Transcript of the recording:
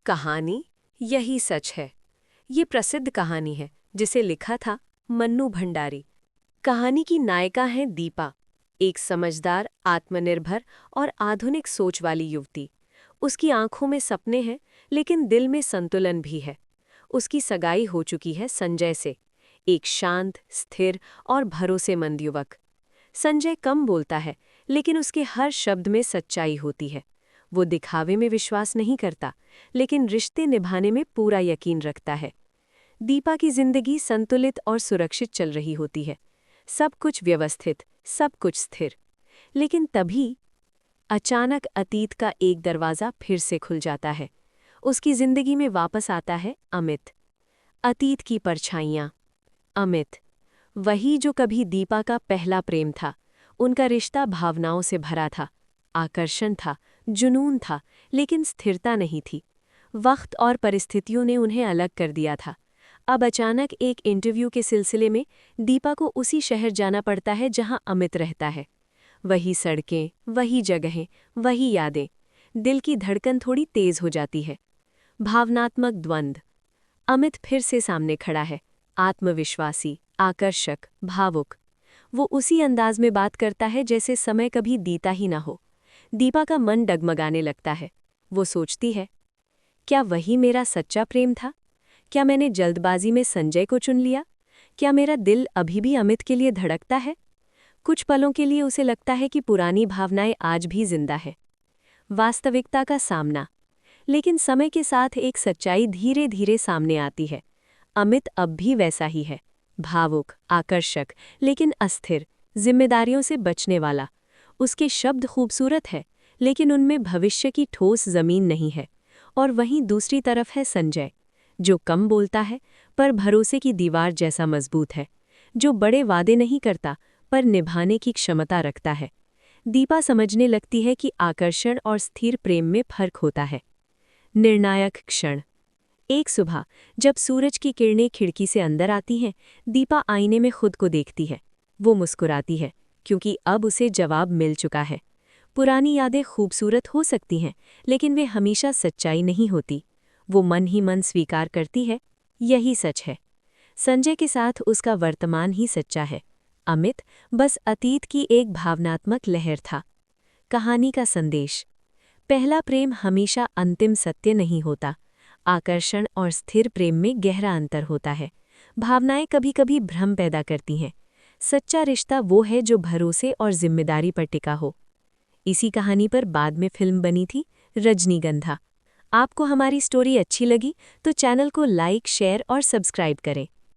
कहानी यही सच है। ये प्रसिद्ध कहानी है जिसे लिखा था मन्नू भंडारी। कहानी की नायिका हैं दीपा, एक समझदार, आत्मनिर्भर और आधुनिक सोच वाली युवती। उसकी आंखों में सपने हैं, लेकिन दिल में संतुलन भी है। उसकी सगाई हो चुकी है संजय से, एक शांत, स्थिर और भरोसेमंद युवक। संजय कम बोलता है, लेकिन उसके हर शब्द में सच्चाई होती है। वो दिखावे में विश्वास नहीं करता, लेकिन रिश्ते निभाने में पूरा यकीन रखता है। दीपा की जिंदगी संतुलित और सुरक्षित चल रही होती है, सब कुछ व्यवस्थित, सब कुछ स्थिर। लेकिन तभी अचानक अतीत का एक दरवाज़ा फिर से खुल जाता है। उसकी जिंदगी में वापस आता है अमित। अतीत की परछाइयाँ। अमित, वही जो कभी दीपा का पहला प्रेम था। उनका रिश्ता भावनाओं से भरा था, आकर्षण था, जुनून था, लेकिन स्थिरता नहीं थी। वक्त और परिस्थितियों ने उन्हें अलग कर दिया था। अब अचानक एक इंटरव्यू के सिलसिले में दीपा को उसी शहर जाना पड़ता है जहां अमित रहता है। वही सड़कें, वही जगहें, वही यादें। दिल की धड़कन थोड़ी तेज हो जाती है। भावनात्मक द्वंद्व। अमित फिर से सामने खड़ा है, आत्मविश्वासी, आकर्षक, भावुक। वो उसी अंदाज में बात करता है जैसे समय कभी बीता ही ना हो। दीपा का मन डगमगाने लगता है। वो सोचती है, क्या वही मेरा सच्चा प्रेम था? क्या मैंने जल्दबाजी में संजय को चुन लिया? क्या मेरा दिल अभी भी अमित के लिए धड़कता है? कुछ पलों के लिए उसे लगता है कि पुरानी भावनाएं आज भी जिंदा है। वास्तविकता का सामना। लेकिन समय के साथ एक सच्चाई धीरे धीरे सामने आती है। अमित अब भी वैसा ही है, भावुक, आकर्षक, लेकिन अस्थिर, जिम्मेदारियों से बचने वाला। उसके शब्द खूबसूरत है, लेकिन उनमें भविष्य की ठोस जमीन नहीं है। और वहीं दूसरी तरफ है संजय, जो कम बोलता है पर भरोसे की दीवार जैसा मजबूत है, जो बड़े वादे नहीं करता पर निभाने की क्षमता रखता है। दीपा समझने लगती है कि आकर्षण और स्थिर प्रेम में फर्क होता है। निर्णायक क्षण। एक सुबह जब सूरज की किरणें खिड़की से अंदर आती हैं, दीपा आईने में खुद को देखती है। वो मुस्कुराती है, क्योंकि अब उसे जवाब मिल चुका है। पुरानी यादें खूबसूरत हो सकती हैं, लेकिन वे हमेशा सच्चाई नहीं होती। वो मन ही मन स्वीकार करती है, यही सच है। संजय के साथ उसका वर्तमान ही सच्चा है। अमित बस अतीत की एक भावनात्मक लहर था। कहानी का संदेश। पहला प्रेम हमेशा अंतिम सत्य नहीं होता। आकर्षण और स्थिर प्रेम में गहरा अंतर होता है। भावनाएं कभी-कभी भ्रम पैदा करती हैं। सच्चा रिश्ता वो है जो भरोसे और जिम्मेदारी पर टिका हो। इसी कहानी पर बाद में फिल्म बनी थी, रजनीगंधा। आपको हमारी स्टोरी अच्छी लगी तो चैनल को लाइक, शेयर और सब्सक्राइब करें।